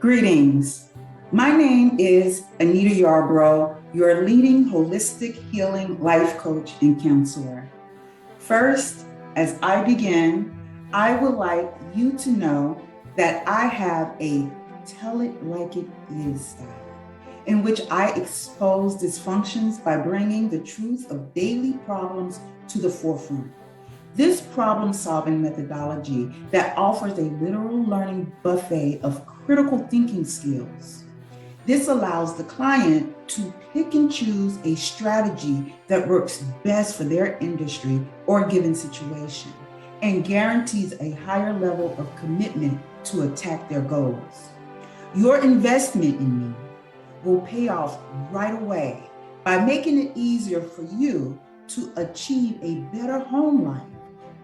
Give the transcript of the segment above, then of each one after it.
Greetings. My name is AnitaYarbrough, your leading holistic healing life coach and counselor. First, as I begin, I would like you to know that I have a tell it like it is style, in which I expose dysfunctions by bringing the truth of daily problems to the forefront. This problem-solving methodology that offers a literal learning buffet of critical thinking skills. This allows the client to pick and choose a strategy that works best for their industry or given situation and guarantees a higher level of commitment to attack their goals. Your investment in me will pay off right away by making it easier for you to achieve a better home life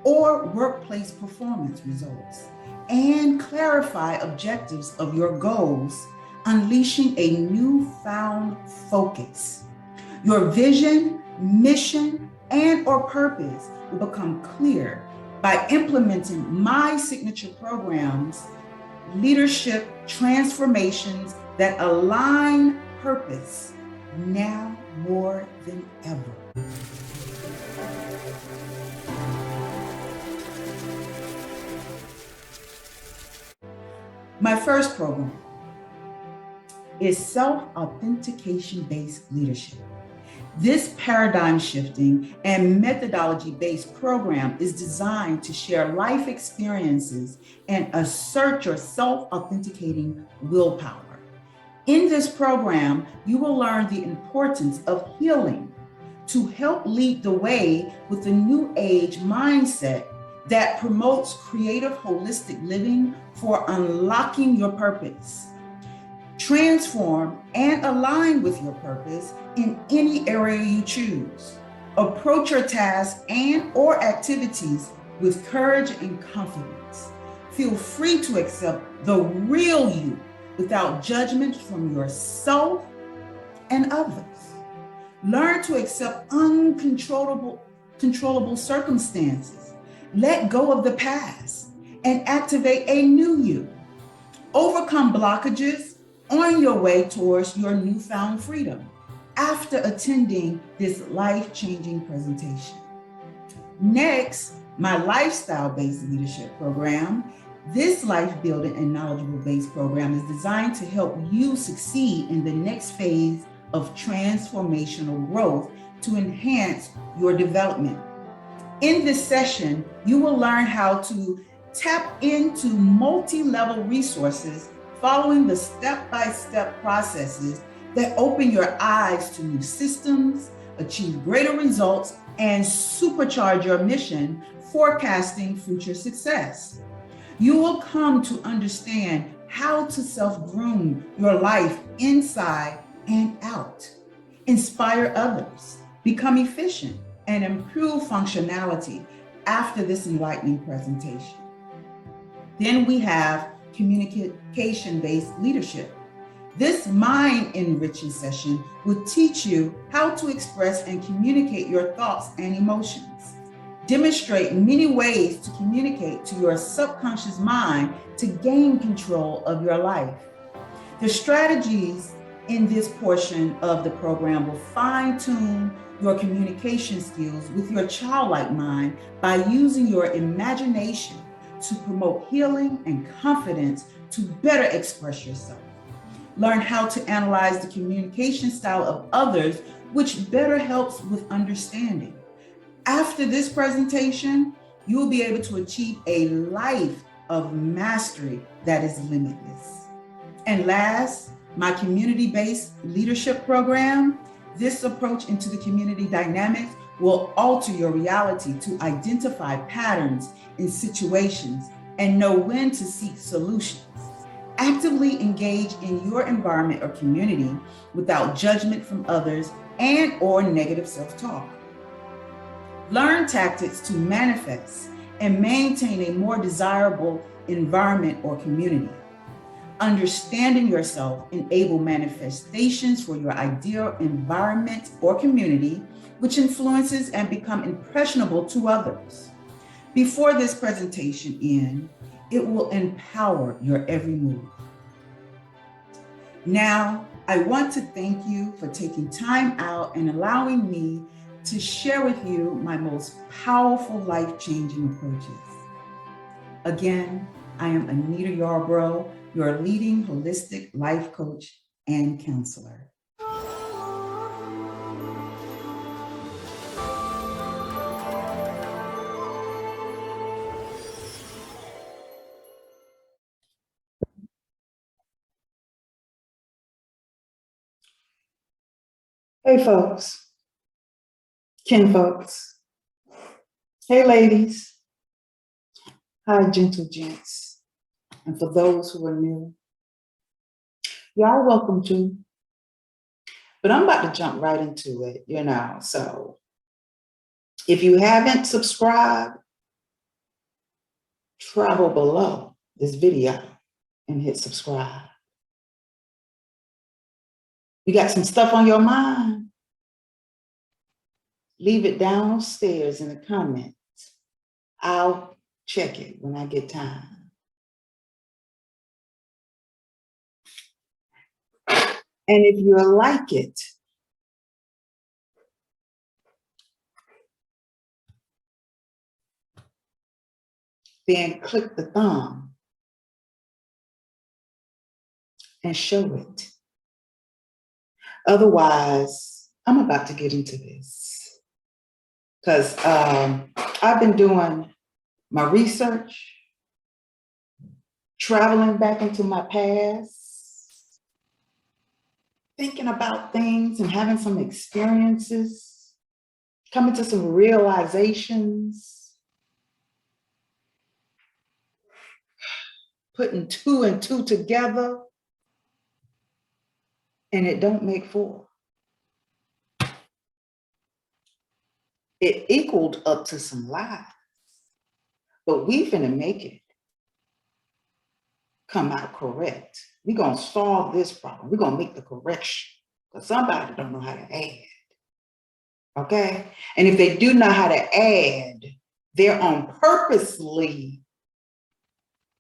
or workplace performance results and clarify objectives of your goals, unleashing a newfound focus. Your vision, mission, and/or purpose will become clear by implementing my signature programs, leadership transformations that align purpose now more than ever. My first program is self-authentication-based leadership. This paradigm-shifting and methodology-based program is designed to share life experiences and assert your self-authenticating willpower. In this program, you will learn the importance of healing to help lead the way with the new age mindset that promotes creative holistic living for unlocking your purpose. Transform and align with your purpose in any area you choose. Approach your tasks and/or activities with courage and confidence. Feel free to accept the real you without judgment from yourself and others. Learn to accept uncontrollable circumstances. Let go of the past and activate a new you. Overcome blockages on your way towards your newfound freedom after attending this life-changing presentation. Next, my lifestyle-based leadership program. This life-building and knowledgeable-based program is designed to help you succeed in the next phase of transformational growth to enhance your development. In this session, you will learn how to tap into multi-level resources following the step-by-step processes that open your eyes to new systems, achieve greater results, and supercharge your mission, forecasting future success. You will come to understand how to self-groom your life inside and out, inspire others, become efficient, and improve functionality after this enlightening presentation. Then we have communication-based leadership. This mind-enriching session will teach you how to express and communicate your thoughts and emotions. Demonstrate many ways to communicate to your subconscious mind to gain control of your life. The strategies in this portion of the program will fine-tune your communication skills with your childlike mind by using your imagination to promote healing and confidence to better express yourself. Learn how to analyze the communication style of others, which better helps with understanding. After this presentation, you will be able to achieve a life of mastery that is limitless. And last, my community-based leadership program. This approach into the community dynamics will alter your reality to identify patterns in situations and know when to seek solutions. Actively engage in your environment or community without judgment from others and/or negative self-talk. Learn tactics to manifest and maintain a more desirable environment or community. Understanding yourself enable manifestations for your ideal environment or community, which influences and become impressionable to others. Before this presentation ends, it will empower your every move. Now, I want to thank you for taking time out and allowing me to share with you my most powerful life-changing approaches. Again, I am AnitaYarbrough, your leading holistic life coach and counselor. Hey folks, kin folks, hey ladies, hi gentle gents, and for those who are new, y'all welcome to, but I'm about to jump right into it, so if you haven't subscribed, travel below this video and hit subscribe. You got some stuff on your mind? Leave it downstairs in the comments. I'll check it when I get time. And if you like it, then click the thumb and show it. Otherwise, I'm about to get into this because I've been doing my research, traveling back into my past, thinking about things and having some experiences, coming to some realizations, putting 2 and 2 together, and it don't make 4. It equaled up to some lies, but we finna make it come out correct. We're gonna solve this problem. We're gonna make the correction because somebody don't know how to add, okay? And if they do know how to add, they're on purposely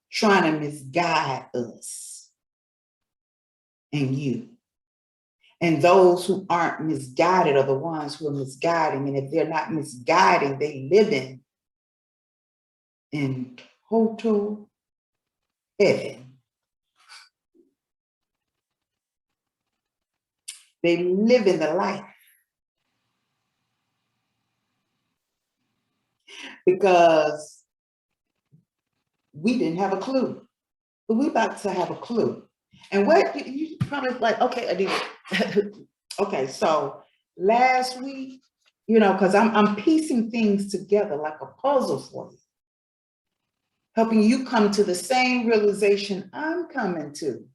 trying to misguide us and you. And those who aren't misguided are the ones who are misguiding. And if they're not misguiding, they living in total heaven. They live in the life. Because we didn't have a clue. But we about to have a clue. And what you probably like, okay, Anita. Okay, so last week, because I'm piecing things together like a puzzle for you, helping you come to the same realization I'm coming to.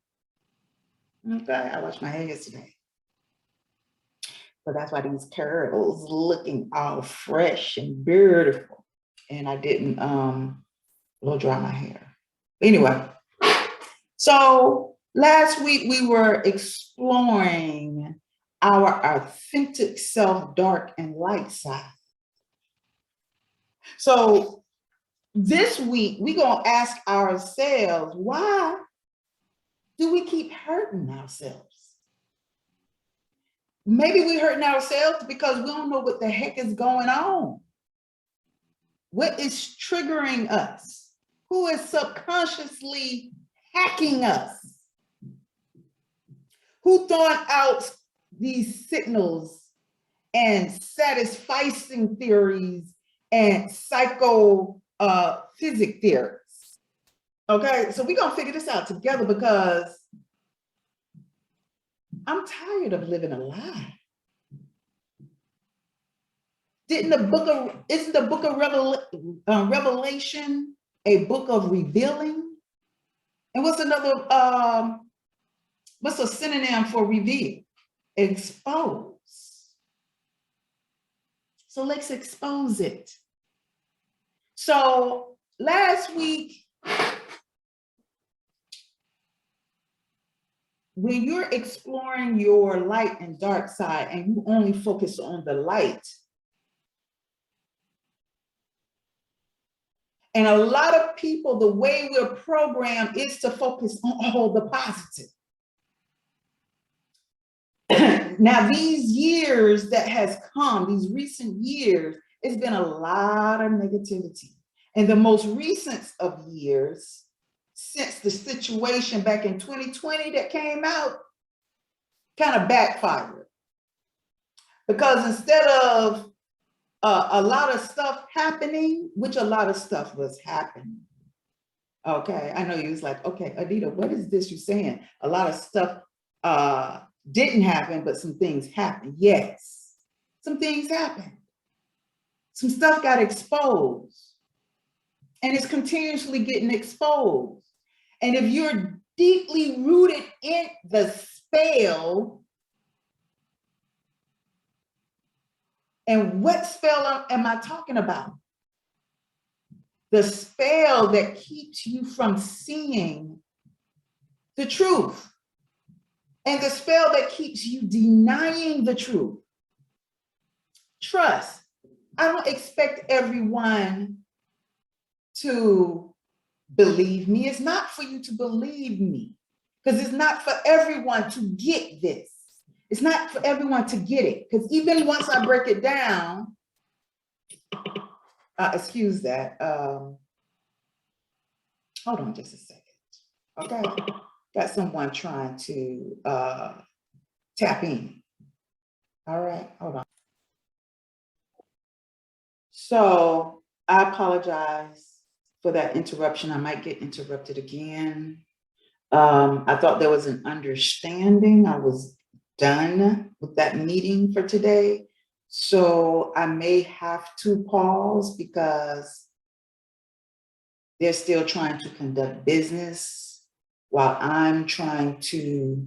Okay, I washed my hair yesterday. So that's why these curls looking all fresh and beautiful. And I didn't blow dry my hair. Anyway, so last week we were exploring our authentic self, dark and light side. So this week we're gonna ask ourselves, why do we keep hurting ourselves? Maybe we're hurting ourselves because we don't know what the heck is going on. What is triggering us? Who is subconsciously hacking us? Who thought out these signals and satisficing theories and psychophysics theories? Okay, so we're gonna figure this out together because I'm tired of living a lie. Isn't the book of Revelation a book of revealing? And what's a synonym for reveal? Expose. So let's expose it. So last week, when you're exploring your light and dark side and you only focus on the light, and a lot of people, the way we're programmed is to focus on all the positive. Now, these years that has come, these recent years, it's been a lot of negativity. And the most recent of years, since the situation back in 2020 that came out, kind of backfired. Because instead of a lot of stuff happening, which a lot of stuff was happening. Okay, I know you was like, okay, Anita, what is this you're saying? A lot of stuff didn't happen, but some things happened. Yes, some things happened. Some stuff got exposed, and it's continuously getting exposed. And if you're deeply rooted in the spell, and what spell am I talking about? The spell that keeps you from seeing the truth, and the spell that keeps you denying the truth. Trust. I don't expect everyone to believe me. It's not for you to believe me, because it's not for everyone to get this. It's not for everyone to get it, because even once I break it down, excuse that. Hold on just a second. Okay, got someone trying to tap in. All right, hold on. So I apologize for that interruption. I might get interrupted again. I thought there was an understanding. I was done with that meeting for today. So I may have to pause because they're still trying to conduct business while I'm trying to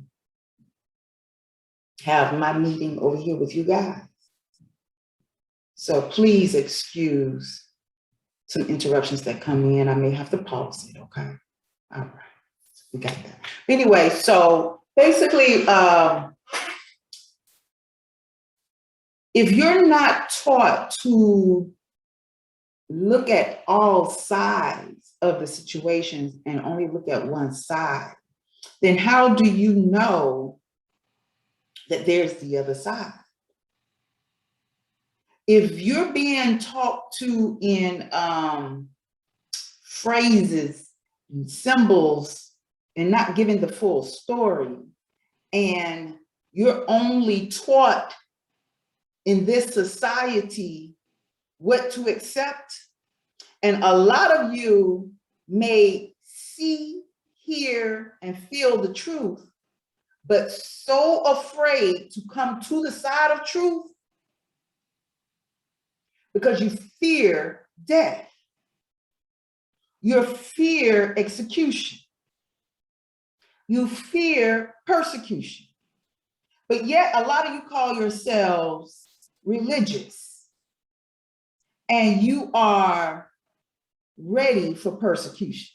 have my meeting over here with you guys. So please excuse some interruptions that come in. I may have to pause it, okay? All right, we got that. Anyway, so basically, if you're not taught to look at all sides of the situations and only look at one side, then how do you know that there's the other side? If you're being talked to in phrases and symbols and not given the full story, and you're only taught in this society what to accept, and a lot of you may see, hear, and feel the truth, but so afraid to come to the side of truth because you fear death. You fear execution. You fear persecution. But yet a lot of you call yourselves religious, and you are ready for persecution.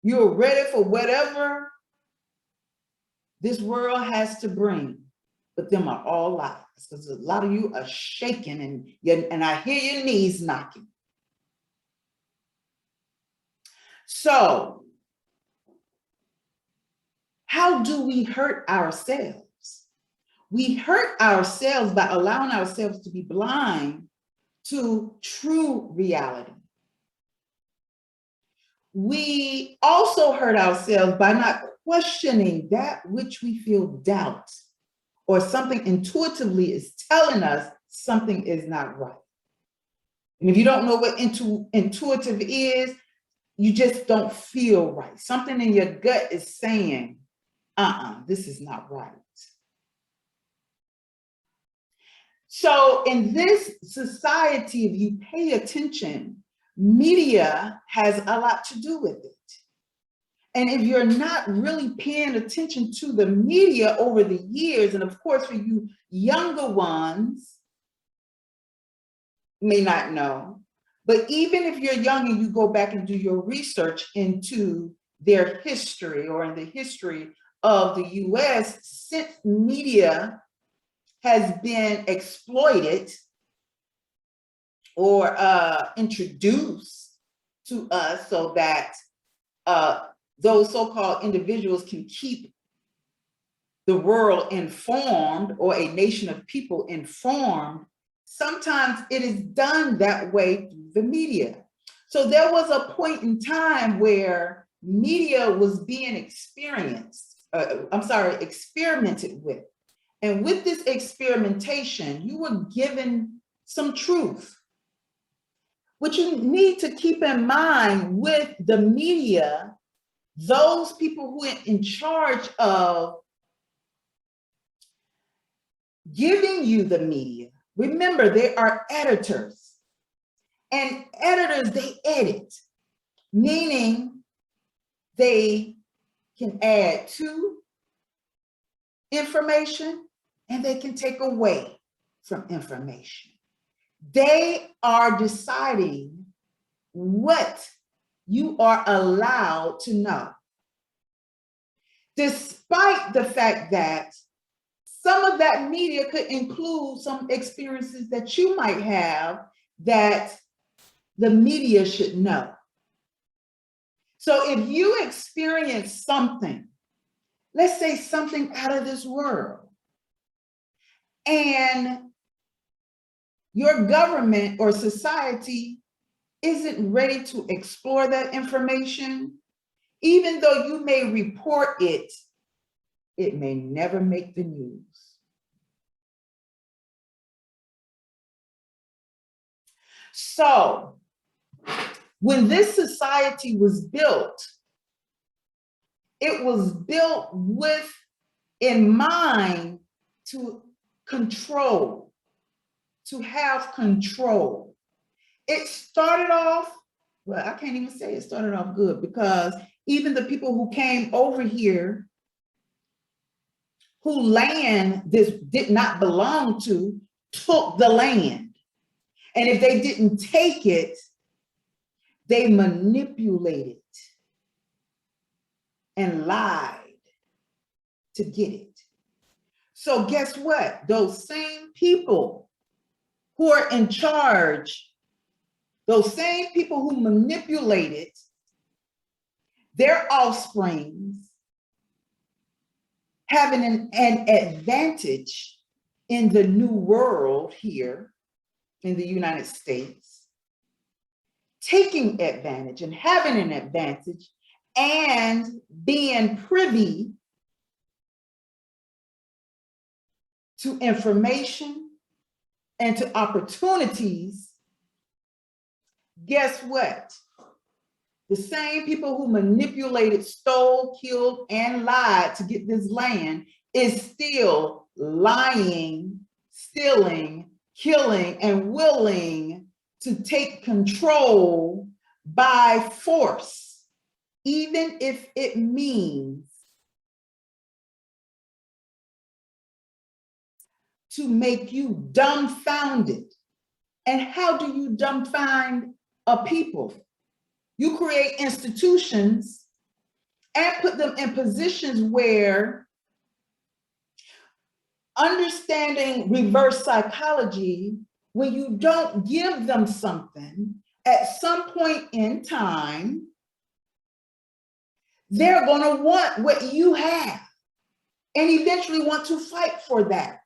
You're ready for whatever this world has to bring, but them are all lies, because a lot of you are shaking and I hear your knees knocking. So how do we hurt ourselves? We hurt ourselves by allowing ourselves to be blind to true reality. We also hurt ourselves by not questioning that which we feel doubt, or something intuitively is telling us something is not right. And if you don't know what intuitive is, you just don't feel right. Something in your gut is saying, this is not right. So in this society, if you pay attention, media has a lot to do with it. And if you're not really paying attention to the media over the years, and of course for you younger ones may not know, but even if you're young and you go back and do your research into their history or in the history of the US, since media has been exploited or introduced to us so that those so-called individuals can keep the world informed or a nation of people informed, sometimes it is done that way through the media. So there was a point in time where media was being experimented with. And with this experimentation, you were given some truth. What you need to keep in mind with the media, those people who are in charge of giving you the media, remember, they are editors. And editors, they edit, meaning they can add to information and they can take away from information. They are deciding what you are allowed to know, despite the fact that some of that media could include some experiences that you might have that the media should know. So if you experience something, let's say something out of this world, and your government or society isn't ready to explore that information, even though you may report it, it may never make the news. So when this society was built, it was built with in mind to control, to have control. It started off, well, I can't even say it started off good, because even the people who came over here, who land this did not belong to, took the land. And if they didn't take it, they manipulated and lied to get it. So guess what? Those same people who are in charge, those same people who manipulated their offsprings, having an advantage in the new world here in the United States, taking advantage and having an advantage and being privy to information and to opportunities. Guess what? The same people who manipulated, stole, killed, and lied to get this land is still lying, stealing, killing, and willing to take control by force, even if it means to make you dumbfounded. And how do you dumbfound a people? You create institutions and put them in positions where understanding reverse psychology, when you don't give them something, at some point in time, they're going to want what you have and eventually want to fight for that.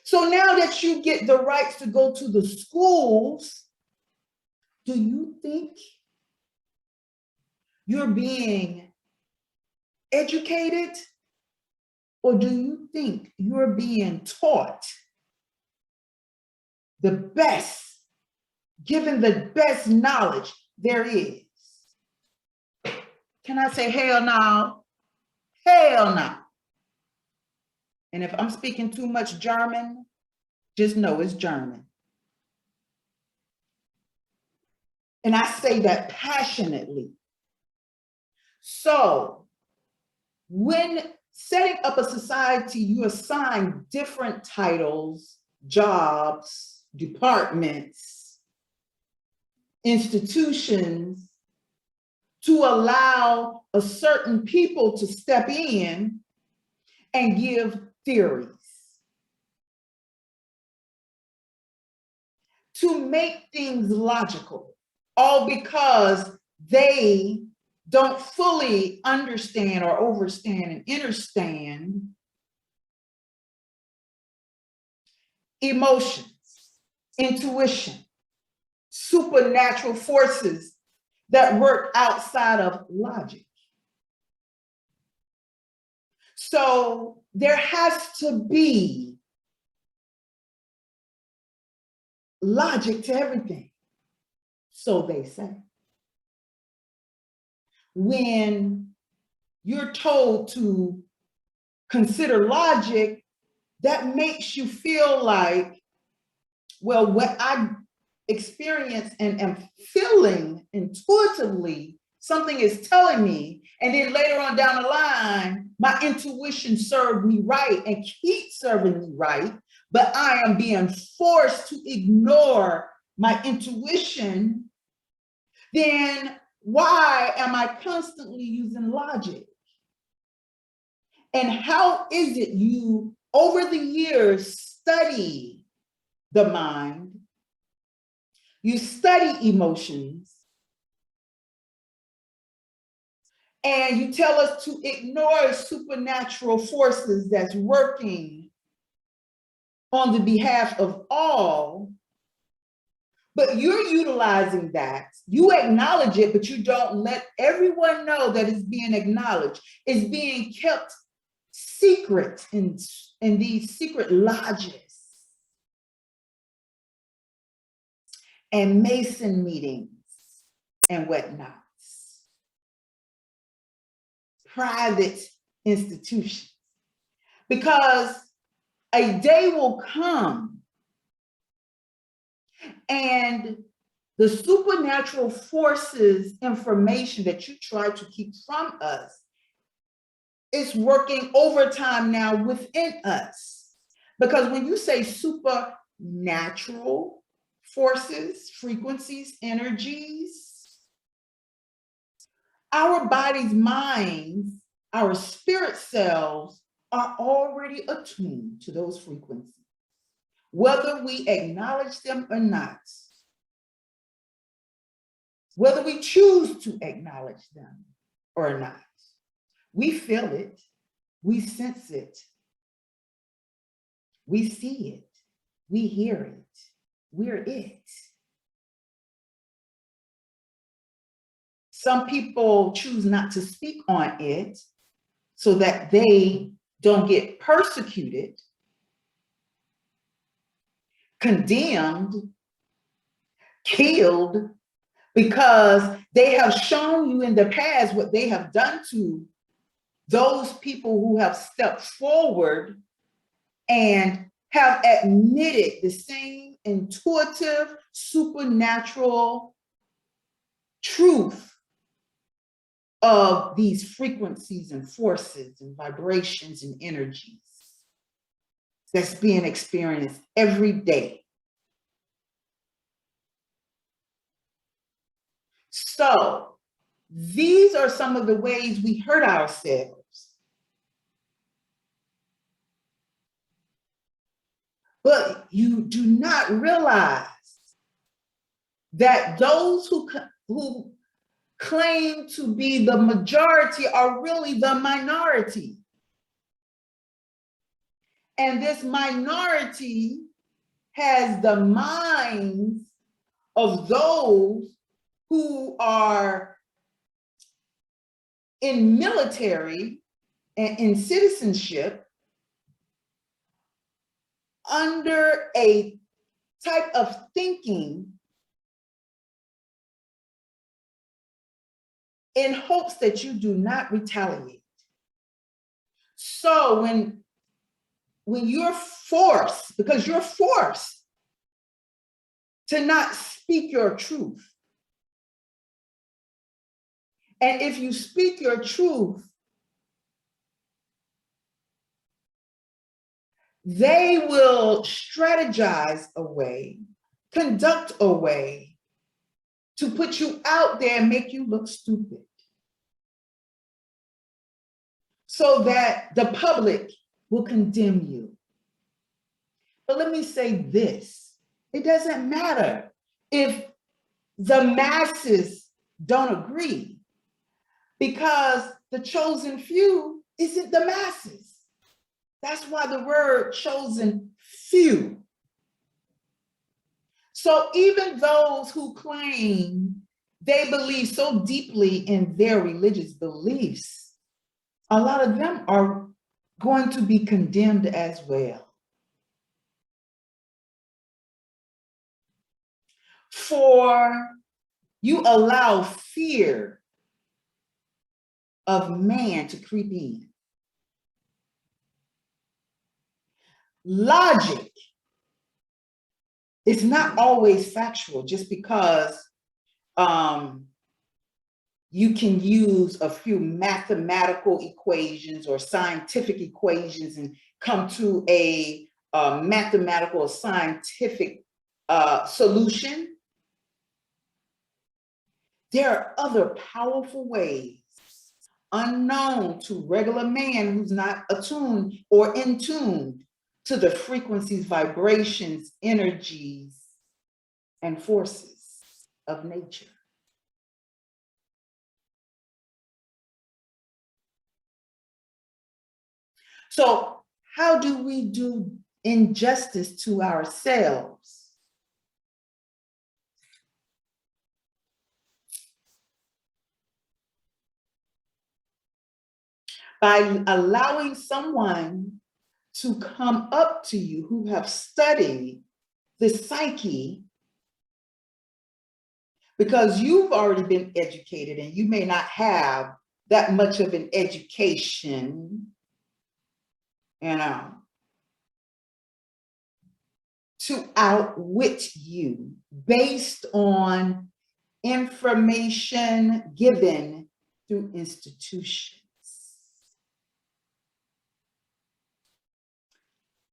So now that you get the rights to go to the schools, do you think you're being educated, or do you think you're being taught the best, given the best knowledge there is? Can I say hell no? Hell no. And if I'm speaking too much German, just know it's German. And I say that passionately. So when setting up a society, you assign different titles, jobs, departments, institutions to allow a certain people to step in and give theories, to make things logical, all because they don't fully understand or overstand and understand emotions, intuition, supernatural forces that work outside of logic. So there has to be logic to everything, so they say. When you're told to consider logic, that makes you feel like, well, what I experience and am feeling intuitively, something is telling me, and then later on down the line, my intuition served me right and keeps serving me right, but I am being forced to ignore my intuition, then why am I constantly using logic? And how is it you, over the years, study the mind, you study emotions, and you tell us to ignore supernatural forces that's working on the behalf of all, but you're utilizing that. You acknowledge it, but you don't let everyone know that it's being acknowledged. It's being kept secret in these secret lodges and Mason meetings and whatnot. Private institutions, because a day will come and the supernatural forces information that you try to keep from us is working overtime now within us. Because when you say supernatural forces, frequencies, energies, our bodies, minds, our spirit selves are already attuned to those frequencies, whether we acknowledge them or not, whether we choose to acknowledge them or not. We feel it, we sense it, we see it, we hear it, we're it. Some people choose not to speak on it so that they don't get persecuted, condemned, killed, because they have shown you in the past what they have done to those people who have stepped forward and have admitted the same intuitive, supernatural truth of these frequencies and forces and vibrations and energies that's being experienced every day. So these are some of the ways we hurt ourselves. But you do not realize that those who claim to be the majority are really the minority. And this minority has the minds of those who are in military and in citizenship under a type of thinking in hopes that you do not retaliate. So when you're forced, because you're forced to not speak your truth, and if you speak your truth, they will strategize a way, conduct a way to put you out there and make you look stupid, so that the public will condemn you. But let me say this, it doesn't matter if the masses don't agree. because the chosen few isn't the masses. That's why the word chosen few. So even those who claim they believe so deeply in their religious beliefs, a lot of them are going to be condemned as well. For you allow fear of man to creep in. Logic is not always factual just because you can use a few mathematical equations or scientific equations and come to a mathematical or scientific solution. There are other powerful ways unknown to regular man who's not attuned or in tune to the frequencies, vibrations, energies, and forces of nature. So how do we do injustice to ourselves? By allowing someone to come up to you who have studied the psyche, because you've already been educated and you may not have that much of an education, to outwit you based on information given through institutions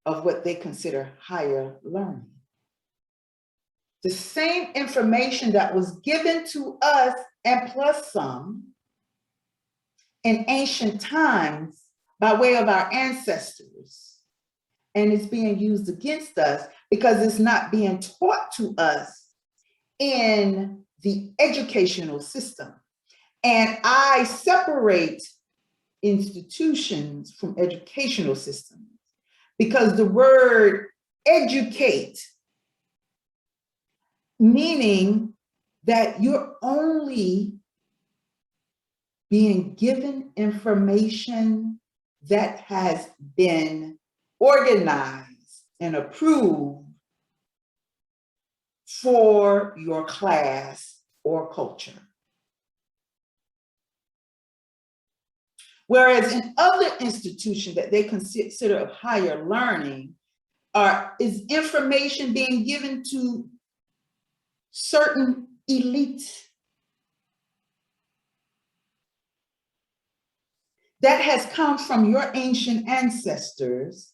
of what they consider higher learning. The same information that was given to us and plus some in ancient times by way of our ancestors, and it's being used against us because it's not being taught to us in the educational system. And I separate institutions from educational systems because the word educate, meaning that you're only being given information that has been organized and approved for your class or culture. Whereas in other institutions that they consider of higher learning, is information being given to certain elites that has come from your ancient ancestors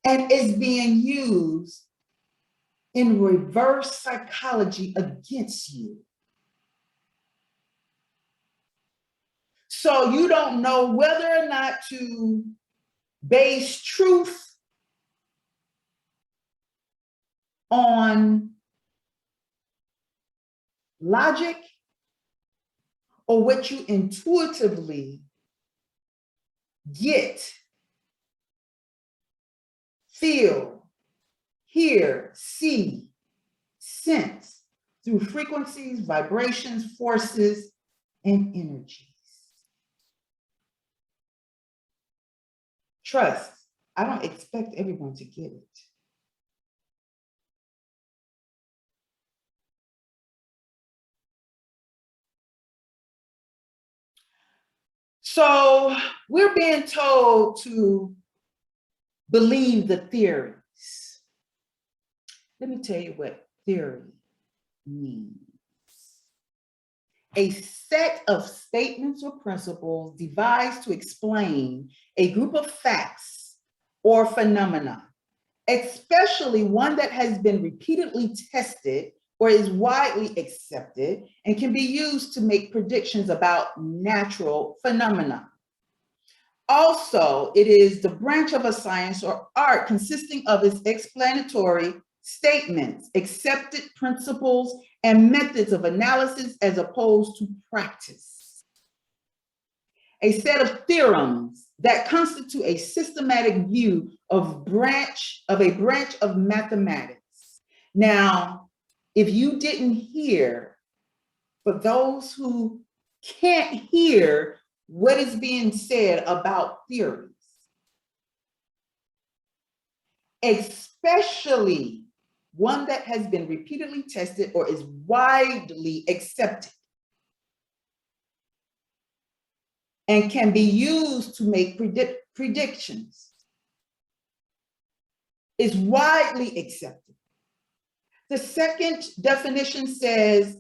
and is being used in reverse psychology against you. So you don't know whether or not to base truth on logic or what you intuitively get, feel, hear, see, sense through frequencies, vibrations, forces, and energies. Trust, I don't expect everyone to get it. So we're being told to believe the theories. Let me tell you what theory means. A set of statements or principles devised to explain a group of facts or phenomena, especially one that has been repeatedly tested or is widely accepted and can be used to make predictions about natural phenomena. Also, it is the branch of a science or art consisting of its explanatory statements, accepted principles, and methods of analysis as opposed to practice. A set of theorems that constitute a systematic view of a branch of mathematics. Now, if you didn't hear, for those who can't hear what is being said about theories, especially one that has been repeatedly tested or is widely accepted and can be used to make predictions, is widely accepted. The second definition says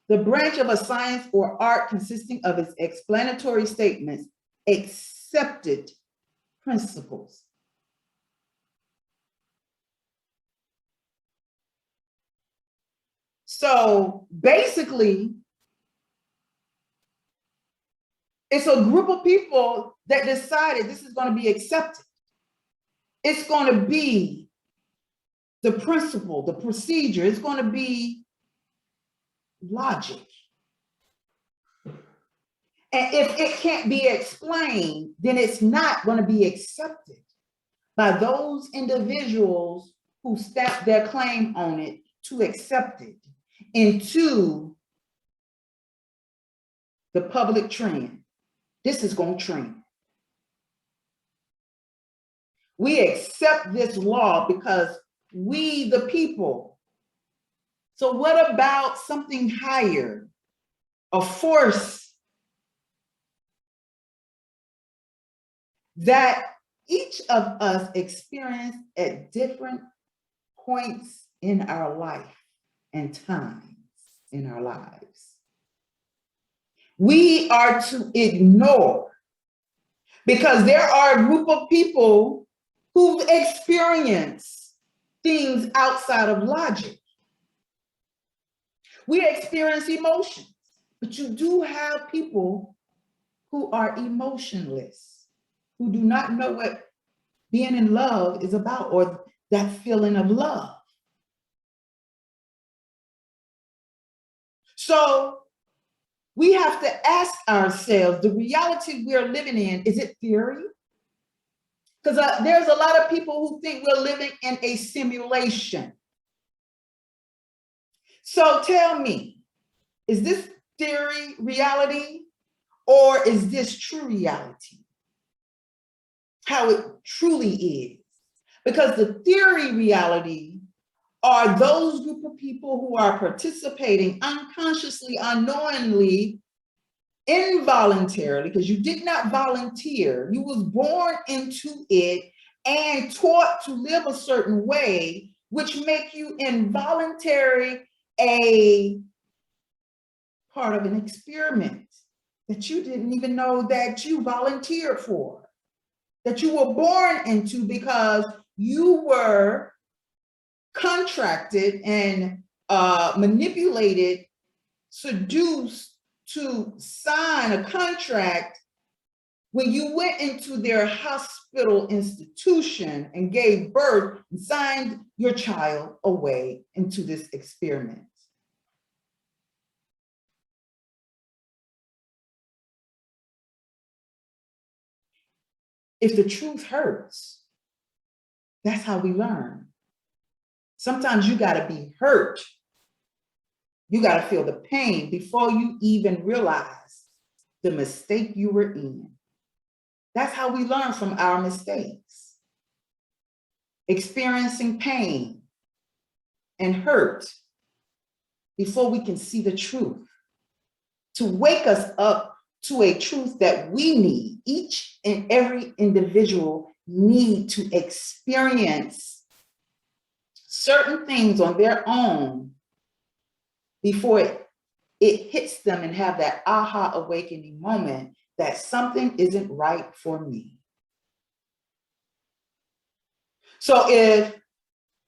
the branch of a science or art consisting of its explanatory statements, accepted principles. So basically, it's a group of people that decided this is going to be accepted. It's going to be the principle, the procedure. It's going to be logic. And if it can't be explained, then it's not going to be accepted by those individuals who stamp their claim on it to accept it into the public trend. This is going to trend. We accept this law because we, the people. So what about something higher, a force that each of us experience at different points in our life and times in our lives? We are to ignore, because there are a group of people who've experienced things outside of logic. We experience emotions, but you do have people who are emotionless, who do not know what being in love is about, or that feeling of love. So we have to ask ourselves, the reality we're living in, is it theory? Because there's a lot of people who think we're living in a simulation. So tell me, is this theory reality, or is this true reality? How it truly is. Because the theory reality are those group of people who are participating unconsciously, unknowingly, involuntarily, because you did not volunteer. You was born into it and taught to live a certain way, which make you involuntary a part of an experiment that you didn't even know that you volunteered for, that you were born into because you were contracted and manipulated, seduced to sign a contract when you went into their hospital institution and gave birth and signed your child away into this experiment. If the truth hurts, that's how we learn. Sometimes you got to be hurt. You got to feel the pain before you even realize the mistake you were in. That's how we learn from our mistakes. Experiencing pain and hurt before we can see the truth, to wake us up to a truth that we need. Each and every individual need to experience certain things on their own before it hits them and have that aha awakening moment that something isn't right for me. So if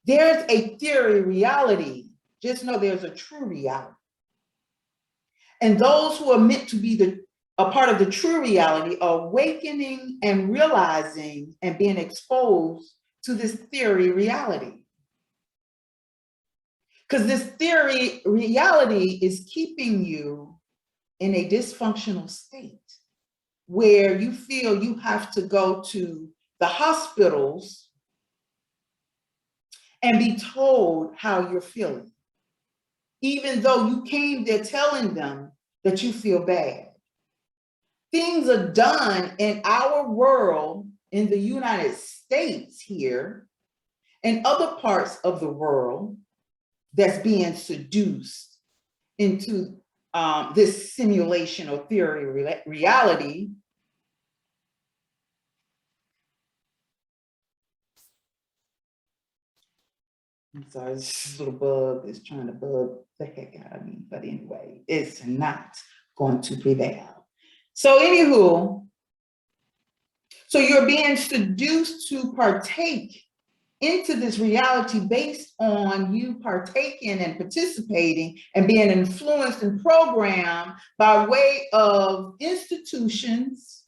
there's a theory reality, just know there's a true reality. And those who are meant to be a part of the true reality are awakening and realizing and being exposed to this theory reality. Because this reality is keeping you in a dysfunctional state where you feel you have to go to the hospitals and be told how you're feeling, even though you came there telling them that you feel bad. Things are done in our world, in the United States here, and other parts of the world that's being seduced into this simulation or theory reality. I'm sorry, this little bug is trying to bug the heck out of me, but anyway, it's not going to prevail. So anywho, so you're being seduced to partake into this reality based on you partaking and participating and being influenced and programmed by way of institutions,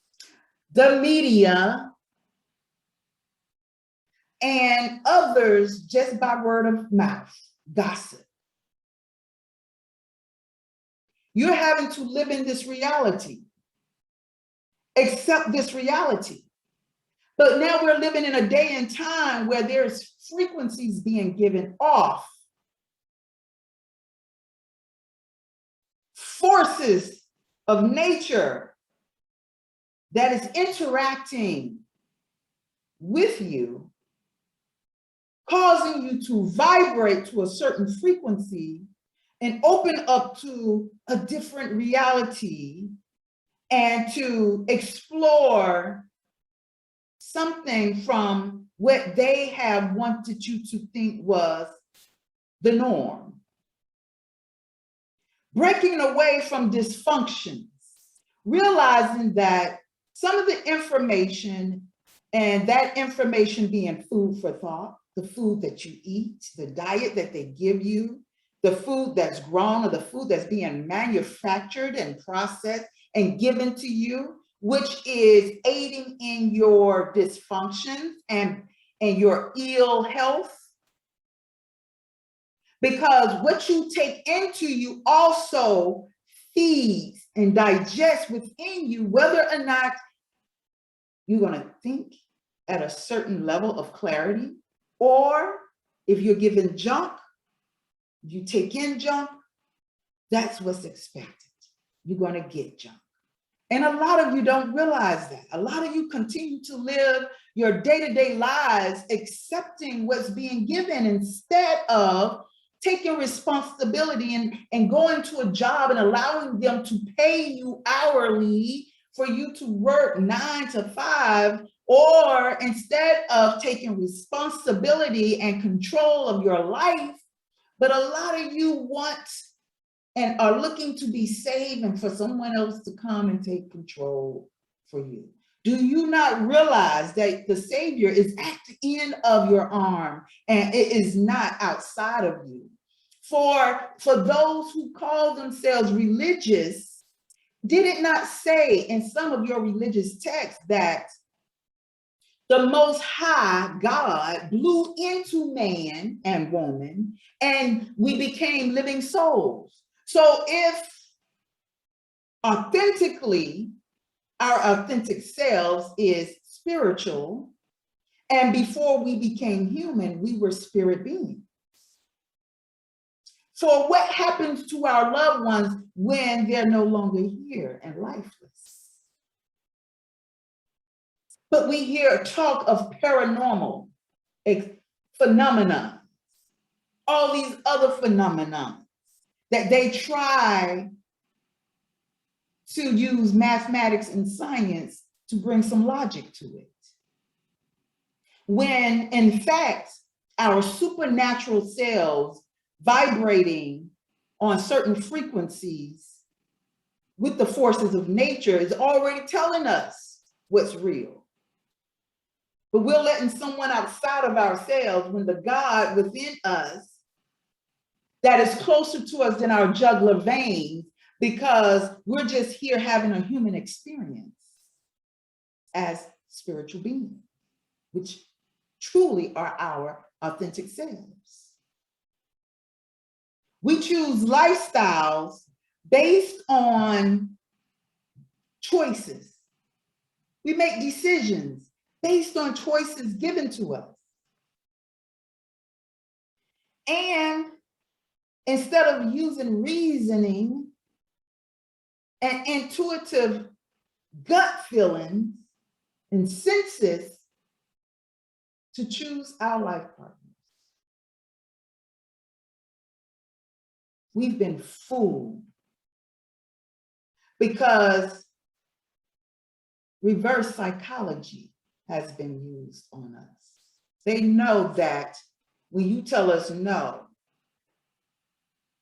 the media, and others just by word of mouth, gossip. You're having to live in this reality, accept this reality. But now we're living in a day and time where there's frequencies being given off, forces of nature that is interacting with you, causing you to vibrate to a certain frequency and open up to a different reality and to explore something from what they have wanted you to think was the norm. Breaking away from dysfunctions, realizing that some of the information, and that information being food for thought, the food that you eat, the diet that they give you, the food that's grown or the food that's being manufactured and processed and given to you, which is aiding in your dysfunctions and your ill health. Because what you take into you also feeds and digests within you, whether or not you're going to think at a certain level of clarity, or if you're given junk, you take in junk, that's what's expected. You're going to get junk. And a lot of you don't realize that. A lot of you continue to live your day-to-day lives accepting what's being given instead of taking responsibility and going to a job and allowing them to pay you hourly for you to work 9 to 5, or instead of taking responsibility and control of your life. But a lot of you want and are looking to be saved and for someone else to come and take control for you. Do you not realize that the Savior is at the end of your arm and it is not outside of you? For those who call themselves religious, did it not say in some of your religious texts that the Most High God blew into man and woman and we became living souls? So if authentically, our authentic selves is spiritual, and before we became human, we were spirit beings. So what happens to our loved ones when they're no longer here and lifeless? But we hear talk of paranormal phenomena, all these other phenomena that they try to use mathematics and science to bring some logic to it. When in fact, our supernatural selves vibrating on certain frequencies with the forces of nature is already telling us what's real. But we're letting someone outside of ourselves, when the God within us that is closer to us than our jugular veins, because we're just here having a human experience as spiritual beings, which truly are our authentic selves. We choose lifestyles based on choices. We make decisions based on choices given to us. And instead of using reasoning and intuitive gut feelings and senses to choose our life partners, we've been fooled because reverse psychology has been used on us. They know that when you tell us no,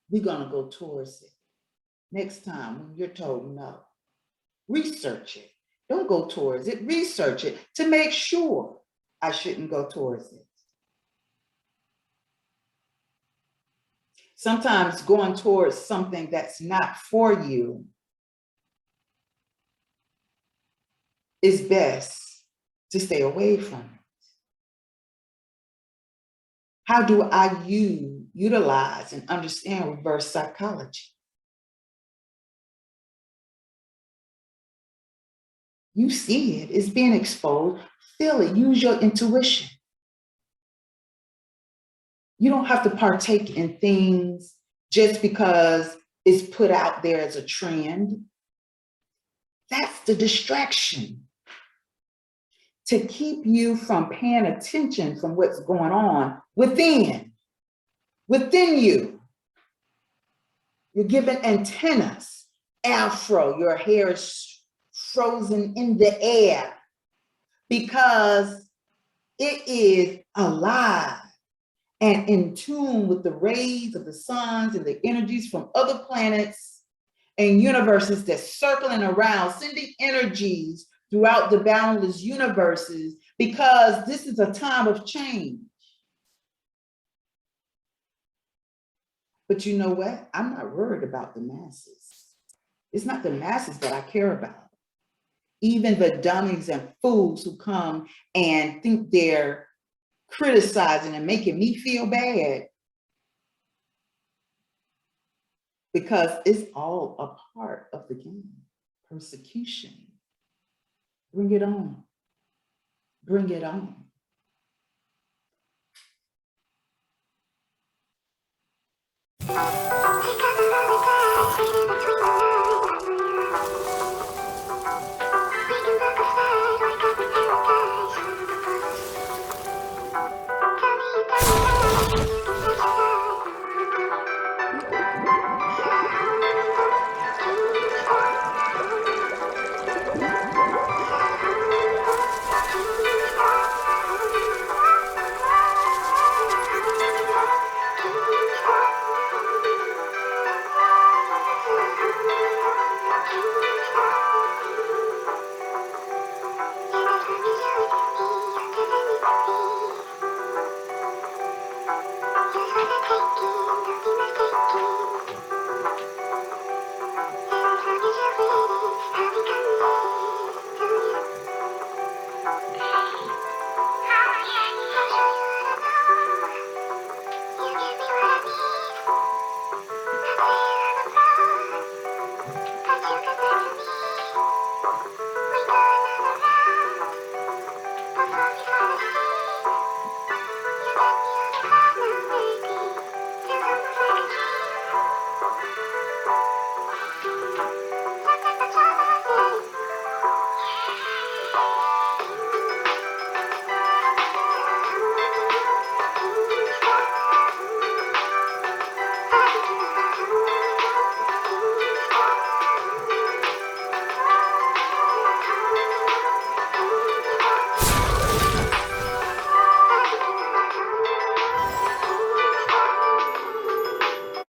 we're gonna go towards it. Next time when you're told no, research it. Don't go towards it, research it to make sure I shouldn't go towards it. Sometimes going towards something that's not for you is best to stay away from it. How do I utilize and understand reverse psychology? You see it, it's being exposed, feel it, use your intuition. You don't have to partake in things just because it's put out there as a trend. That's the distraction to keep you from paying attention from what's going on within you. You're given antennas, afro, your hair is frozen in the air because it is alive and in tune with the rays of the suns and the energies from other planets and universes that's circling around, sending energies throughout the boundless universes, because this is a time of change. But you know what? I'm not worried about the masses. It's not the masses that I care about. Even the dummies and fools who come and think they're criticizing and making me feel bad, because it's all a part of the game. Persecution. Bring it on. Bring it on.